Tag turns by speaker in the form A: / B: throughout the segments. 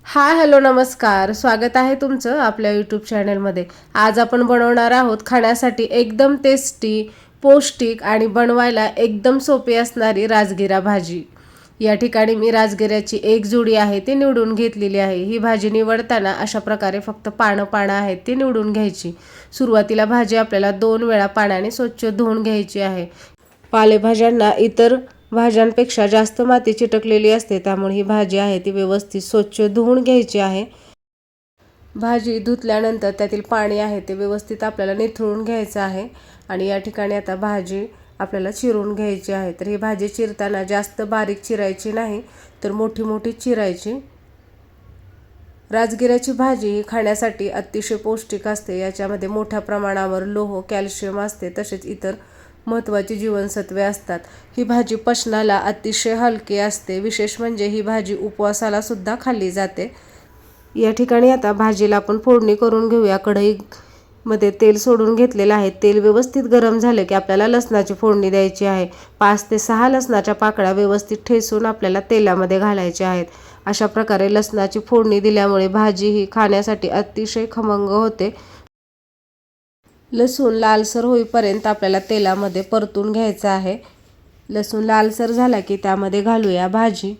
A: Hi hello नमस्कार, स्वागत आहे तुमचं आपल्या यूट्यूब चॅनलमध्ये। आज आपण बनवणार आहोत खाण्यासाठी एकदम टेस्टी, पौष्टिक आणि बनवायला एकदम सोपी असणारी राजगिरा भाजी। या ठिकाणी मी राजगिऱ्याची एक जुडी आहे ती निवडून घेतलेली आहे। ही भाजी निवडताना अशा प्रकारे फक्त पानं आहेत ती निवडून घ्यायची। सुरुवातीला भाजी आपल्याला 2 वेळा पाण्याने स्वच्छ धुवून घ्यायची आहे। पालेभाज्यांना इतर भाज्यांपेक्षा जास्त माती चिटकलेली असते, त्यामुळे ही भाजी आहे ती व्यवस्थित स्वच्छ धुवून घ्यायची आहे। भाजी धुतल्यानंतर त्यातील पाणी आहे ते व्यवस्थित आपल्याला निथळून घ्यायचं आहे। आणि या ठिकाणी आता भाजी आपल्याला चिरून घ्यायची आहे। तर ही भाजी चिरताना जास्त बारीक चिरायची नाही, तर मोठी मोठी चिरायची। राजगिऱ्याची भाजी ही खाण्यासाठी अतिशय पौष्टिक असते। याच्यामध्ये मोठ्या प्रमाणावर लोह, कॅल्शियम असते, तसेच इतर महत्त्वाची जीवनसत्वे असतात। ही भाजी पचनाला अतिशय हलकी असते। विशेष म्हणजे ही भाजी उपवासाला सुद्धा खाल्ली जाते। या ठिकाणी आता भाजीला आपण फोडणी करून घेऊया। कढईमध्ये तेल सोडून घेतलेलं आहे। तेल व्यवस्थित गरम झाले की आपल्याला लसणाची फोडणी द्यायची आहे। 5 ते 6 लसणाच्या पाकळ्या व्यवस्थित ठेचून आपल्याला तेलामध्ये घालायच्या आहेत। अशा प्रकारे लसणाची फोडणी दिल्यामुळे भाजी ही खाण्यासाठी अतिशय खमंग होते। लसूण लालसर होईपर्यंत आपल्याला तेलामध्ये परतून घ्यायचं आहे। लसूण लालसर झाला की त्यामध्ये घालूया भाजी।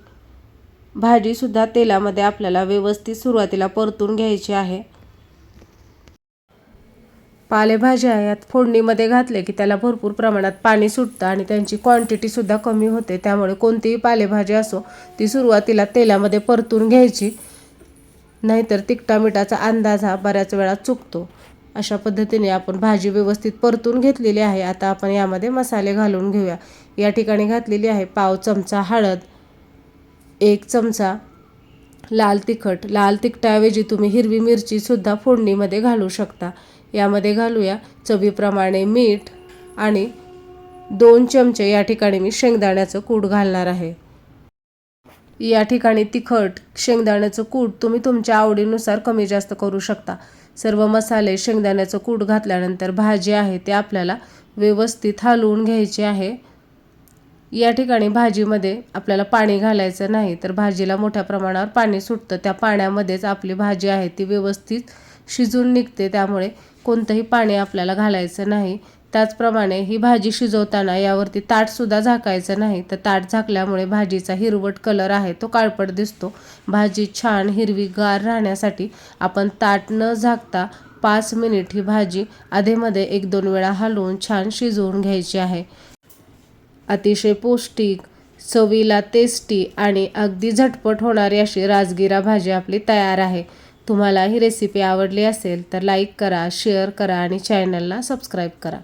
A: भाजी सुद्धा तेलामध्ये आपल्याला व्यवस्थित सुरुवातीला परतून घ्यायची आहे। पालेभाज्या यात फोडणीमध्ये घातले की त्याला भरपूर प्रमाणात पाणी सुटतं आणि त्यांची क्वांटिटी सुद्धा कमी होते। त्यामुळे कोणतीही पालेभाजी असो ती सुरुवातीला तेलामध्ये परतून घ्यायची, नाहीतर तिखटा मिठाचा अंदाज हा बऱ्याच वेळा चुकतो। अशा पद्धतीने आपण भाजी व्यवस्थित परतून घेतलेली आहे। आता आपण यामध्ये मसाले घालून घेऊया। या ठिकाणी घातलेली आहे पाव चमचा हळद, 1 चमचा लाल तिखट। लाल तिखटाऐवजी तुम्ही हिरवी मिरची सुद्धा फोडणीमध्ये घालू शकता। यामध्ये घालूया चवीप्रमाणे मीठ आणि 2 चमचे या ठिकाणी मी शेंगदाण्याचं कूट घालणार आहे। या ठिकाणी तिखट, शेंगदाण्याचं कूट तुम्ही तुमच्या आवडीनुसार कमी जास्त करू शकता। सर्व मसाले, शेंगदाण्याचं कूट घातल्यानंतर भाजी आहे ते आपल्याला व्यवस्थित हलवून घ्यायची आहे। या ठिकाणी भाजीमध्ये आपल्याला पाणी घालायचं नाही, तर भाजीला मोठ्या प्रमाणावर पाणी सुटतं। त्या पाण्यामध्येच आपली भाजी आहे ती व्यवस्थित शिजून निघते, त्यामुळे कोणतंही पाणी आपल्याला घालायचं नाही। त्याचप्रमाणे ही भाजी शिजवताना यावरती ताटसुद्धा झाकायचं नाही, तर ताट झाकल्यामुळे भाजीचा हिरवट कलर आहे तो काळपट दिसतो। भाजी छान हिरवीगार राहण्यासाठी आपण ताट न झाकता 5 मिनिट ही भाजी अधेमध्ये 1-2 वेळा हलवून छान शिजवून घ्यायची आहे। अतिशय पौष्टिक, चवीला टेस्टी आणि अगदी झटपट होणारी अशी राजगिरा भाजी आपली तयार आहे। तुम्हाला ही रेसिपी आवडली असेल तर लाईक करा, शेअर करा आणि चॅनलला सबस्क्राईब करा।